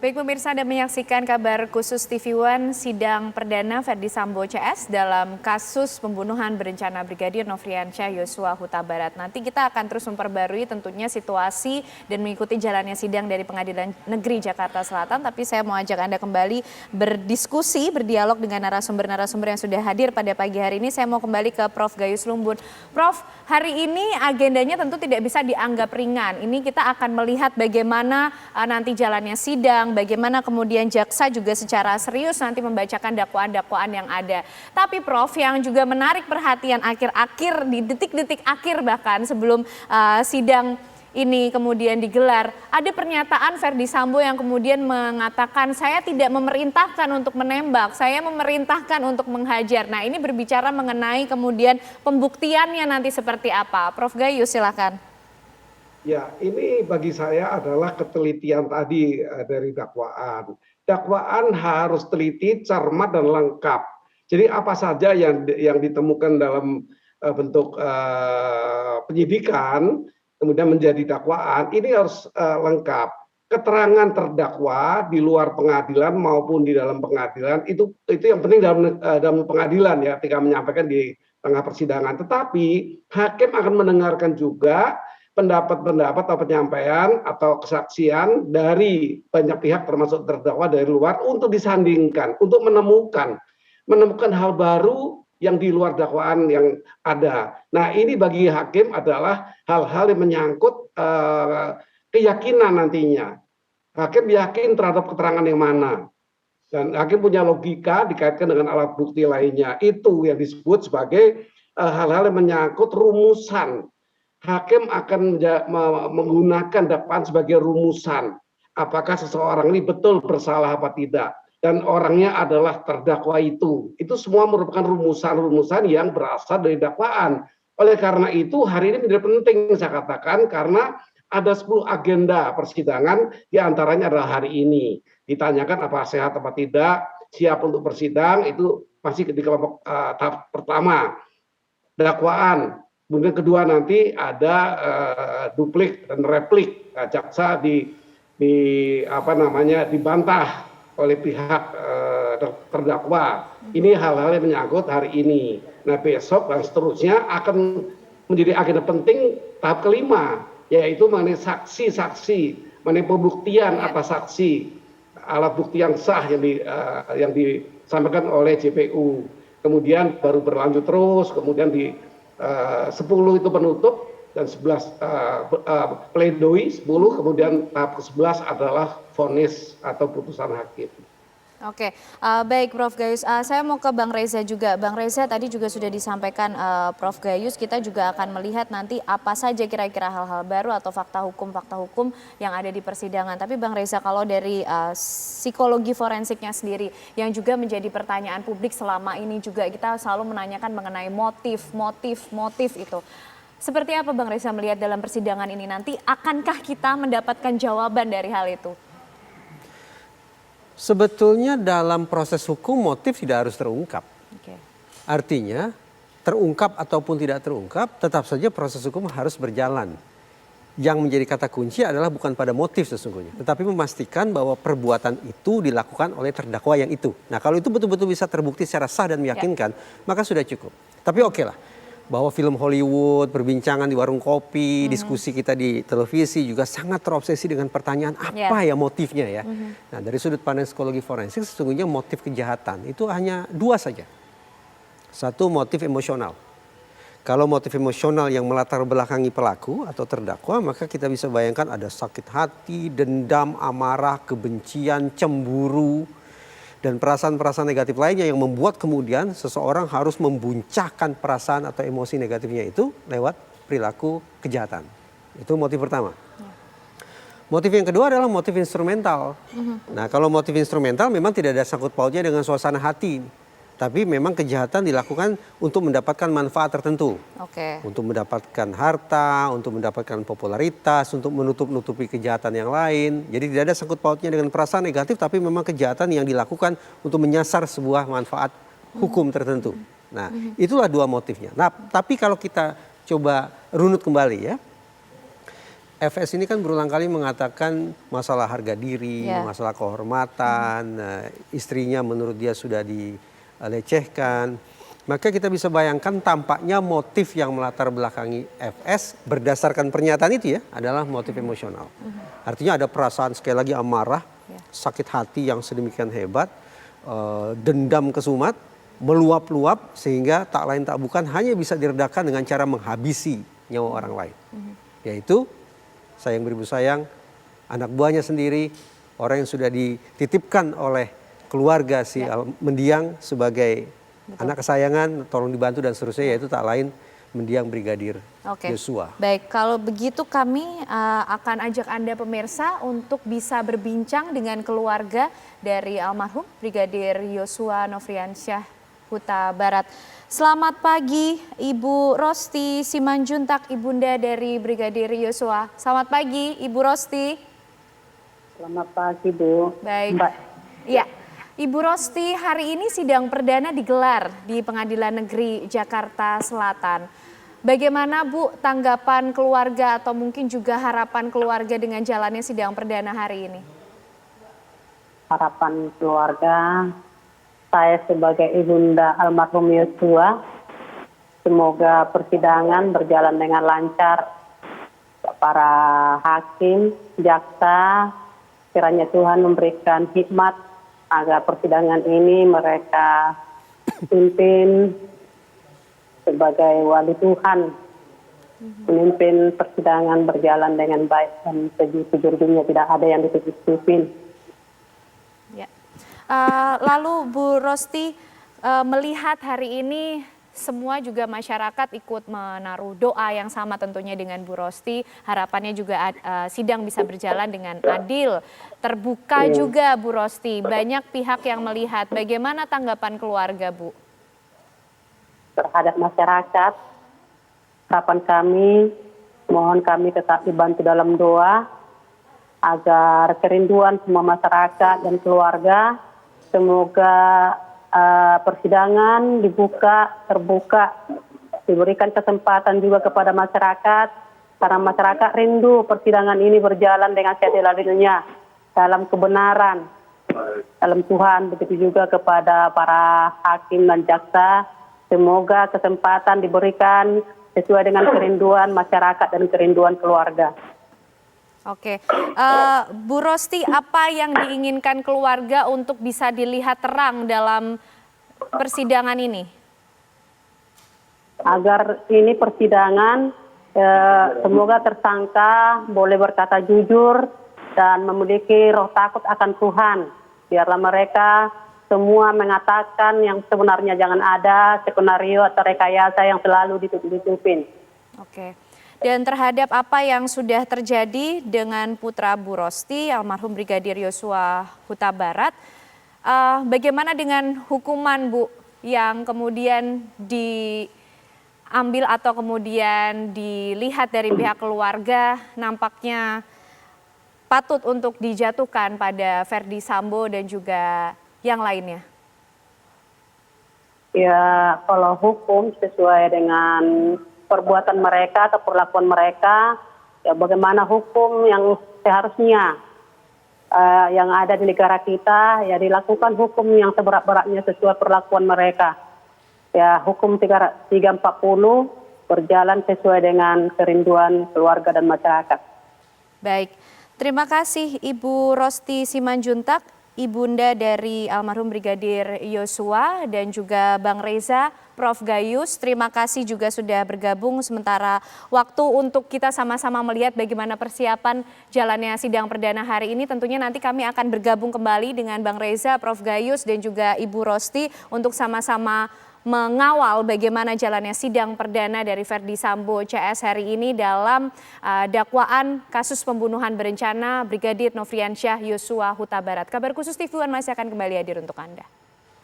Baik pemirsa, Anda menyaksikan kabar khusus TV One sidang perdana Ferdy Sambo CS dalam kasus pembunuhan berencana Brigadir Nofriansyah Yosua Huta Barat. Nanti kita akan terus memperbarui tentunya situasi dan mengikuti jalannya sidang dari Pengadilan Negeri Jakarta Selatan. Tapi saya mau ajak Anda kembali berdiskusi, berdialog dengan narasumber-narasumber yang sudah hadir pada pagi hari ini. Saya mau kembali ke Prof. Gayus Lumbun. Prof, hari ini agendanya tentu tidak bisa dianggap ringan. Ini kita akan melihat bagaimana nanti jalannya sidang, bagaimana kemudian jaksa juga secara serius nanti membacakan dakwaan-dakwaan yang ada. Tapi Prof, yang juga menarik perhatian akhir-akhir di detik-detik akhir bahkan sebelum sidang ini kemudian digelar, ada pernyataan Ferdy Sambo yang kemudian mengatakan saya tidak memerintahkan untuk menembak, saya memerintahkan untuk menghajar. Nah, ini berbicara mengenai kemudian pembuktiannya nanti seperti apa. Prof. Gayus silakan. Ya, ini bagi saya adalah ketelitian tadi dari dakwaan. Dakwaan harus teliti, cermat dan lengkap. Jadi apa saja yang ditemukan dalam bentuk penyidikan, kemudian menjadi dakwaan, ini harus lengkap. Keterangan terdakwa di luar pengadilan maupun di dalam pengadilan itu yang penting dalam pengadilan ya, ketika menyampaikan di tengah persidangan. Tetapi hakim akan mendengarkan juga pendapat-pendapat atau penyampaian atau kesaksian dari banyak pihak termasuk terdakwa dari luar untuk disandingkan, untuk menemukan hal baru yang di luar dakwaan yang ada. Nah, ini bagi hakim adalah hal-hal yang menyangkut keyakinan nantinya. Hakim yakin terhadap keterangan yang mana. Dan hakim punya logika dikaitkan dengan alat bukti lainnya. Itu yang disebut sebagai hal-hal yang menyangkut rumusan. Hakim akan menggunakan dakwaan sebagai rumusan. Apakah seseorang ini betul bersalah apa tidak. Dan orangnya adalah terdakwa itu. Itu semua merupakan rumusan-rumusan yang berasal dari dakwaan. Oleh karena itu hari ini menjadi penting saya katakan karena ada 10 agenda persidangan, diantaranya adalah hari ini. Ditanyakan apa sehat apa tidak, siap untuk bersidang, itu masih di kelompok tahap pertama. Dakwaan. Kemudian kedua nanti ada duplik dan replik. Jaksa dibantah oleh pihak terdakwa. Ini hal-hal yang menyangkut hari ini. Nah, besok dan seterusnya akan menjadi agenda penting tahap kelima, yaitu mengenai saksi-saksi, mengenai pembuktian atas saksi, alat bukti yang sah yang disampaikan oleh JPU. Kemudian baru berlanjut terus, kemudian 10 itu penutup dan 11 pledoi 10, kemudian tahap ke-11 adalah vonis atau putusan hakim. Oke, baik Prof. Gayus. Saya mau ke Bang Reza juga. Bang Reza tadi juga sudah disampaikan Prof. Gayus, kita juga akan melihat nanti apa saja kira-kira hal-hal baru atau fakta hukum yang ada di persidangan. Tapi Bang Reza, kalau dari psikologi forensiknya sendiri yang juga menjadi pertanyaan publik selama ini juga kita selalu menanyakan mengenai motif itu. Seperti apa Bang Reza melihat dalam persidangan ini nanti, akankah kita mendapatkan jawaban dari hal itu? Sebetulnya dalam proses hukum motif tidak harus terungkap. Artinya terungkap ataupun tidak terungkap tetap saja proses hukum harus berjalan. Yang menjadi kata kunci adalah bukan pada motif sesungguhnya, tetapi memastikan bahwa perbuatan itu dilakukan oleh terdakwa yang itu. Nah, kalau itu betul-betul bisa terbukti secara sah dan meyakinkan, maka sudah cukup. Tapi oke lah, bahwa film Hollywood, perbincangan di warung kopi, diskusi kita di televisi juga sangat terobsesi dengan pertanyaan apa ya motifnya ya. Nah, dari sudut pandang psikologi forensik sesungguhnya motif kejahatan itu hanya 2 saja. Satu, motif emosional. Kalau motif emosional yang melatar belakangi pelaku atau terdakwa, maka kita bisa bayangkan ada sakit hati, dendam, amarah, kebencian, cemburu, dan perasaan-perasaan negatif lainnya yang membuat kemudian seseorang harus membuncahkan perasaan atau emosi negatifnya itu lewat perilaku kejahatan. Itu motif pertama. Motif yang kedua adalah motif instrumental. Nah, kalau motif instrumental memang tidak ada sangkut pautnya dengan suasana hati. Tapi memang kejahatan dilakukan untuk mendapatkan manfaat tertentu. Untuk mendapatkan harta, untuk mendapatkan popularitas, untuk menutup-nutupi kejahatan yang lain. Jadi tidak ada sangkut pautnya dengan perasaan negatif, tapi memang kejahatan yang dilakukan untuk menyasar sebuah manfaat hukum tertentu. Nah, itulah 2 motifnya. Nah, tapi kalau kita coba runut kembali ya. FS ini kan berulang kali mengatakan masalah harga diri, masalah kehormatan, istrinya menurut dia sudah dilecehkan. Maka kita bisa bayangkan tampaknya motif yang melatar belakangi FS berdasarkan pernyataan itu ya adalah motif emosional. Artinya ada perasaan sekali lagi amarah, sakit hati yang sedemikian hebat, dendam kesumat, meluap-luap sehingga tak lain tak bukan hanya bisa diredakan dengan cara menghabisi nyawa orang lain. Yaitu sayang beribu sayang, anak buahnya sendiri, orang yang sudah dititipkan oleh keluarga si mendiang sebagai anak kesayangan, tolong dibantu dan seterusnya, yaitu tak lain mendiang Brigadir Yosua. Baik, kalau begitu kami akan ajak Anda pemirsa untuk bisa berbincang dengan keluarga dari almarhum Brigadir Yosua Nofriansyah Huta Barat. Selamat pagi Ibu Rosti Simanjuntak, ibunda dari Brigadir Yosua. Selamat pagi Ibu Rosti. Selamat pagi Bu. Baik. Iya, Ibu Rosti, hari ini sidang perdana digelar di Pengadilan Negeri Jakarta Selatan. Bagaimana Bu tanggapan keluarga atau mungkin juga harapan keluarga dengan jalannya sidang perdana hari ini? Harapan keluarga, saya sebagai ibunda almarhum Yosua, semoga persidangan berjalan dengan lancar. Para hakim, jaksa, kiranya Tuhan memberikan hikmat agar persidangan ini mereka pimpin sebagai wali Tuhan, memimpin persidangan berjalan dengan baik dan sejujurnya tidak ada yang ditutup-tutupin. Ya. Lalu Bu Rosti, melihat hari ini semua juga masyarakat ikut menaruh doa yang sama tentunya dengan Bu Rosti. Harapannya juga sidang bisa berjalan dengan adil, terbuka juga Bu Rosti. Banyak pihak yang melihat. Bagaimana tanggapan keluarga Bu? Terhadap masyarakat, harapan kami, mohon kami tetap dibantu dalam doa agar kerinduan semua masyarakat dan keluarga, semoga persidangan terbuka, diberikan kesempatan juga kepada masyarakat, karena masyarakat rindu persidangan ini berjalan dengan seadil-adilnya, dalam kebenaran, dalam Tuhan. Begitu juga kepada para hakim dan jaksa, semoga kesempatan diberikan sesuai dengan kerinduan masyarakat dan kerinduan keluarga. Oke, Bu Rosti, apa yang diinginkan keluarga untuk bisa dilihat terang dalam persidangan ini? Agar ini persidangan, semoga tersangka boleh berkata jujur dan memiliki roh takut akan Tuhan. Biarlah mereka semua mengatakan yang sebenarnya, jangan ada skenario atau rekayasa yang selalu ditutup-tutupin. Oke. Dan terhadap apa yang sudah terjadi dengan putra Bu Rosti, almarhum Brigadir Yosua Huta Barat, bagaimana dengan hukuman Bu yang kemudian diambil atau kemudian dilihat dari pihak keluarga nampaknya patut untuk dijatuhkan pada Ferdi Sambo dan juga yang lainnya? Ya, kalau hukum sesuai dengan perbuatan mereka atau perlakuan mereka, ya bagaimana hukum yang seharusnya yang ada di negara kita, ya dilakukan hukum yang seberat-beratnya sesuai perlakuan mereka. Ya, hukum 340 berjalan sesuai dengan kerinduan keluarga dan masyarakat. Baik, terima kasih Ibu Rosti Simanjuntak, ibunda dari almarhum Brigadir Yosua, dan juga Bang Reza, Prof Gayus. Terima kasih juga sudah bergabung sementara waktu untuk kita sama-sama melihat bagaimana persiapan jalannya sidang perdana hari ini. Tentunya nanti kami akan bergabung kembali dengan Bang Reza, Prof Gayus, dan juga Ibu Rosti untuk sama-sama mengawal bagaimana jalannya sidang perdana dari Ferdi Sambo CS hari ini dalam dakwaan kasus pembunuhan berencana Brigadir Nofriansyah Yosua Huta Barat. Kabar khusus TV One masih akan kembali hadir untuk Anda.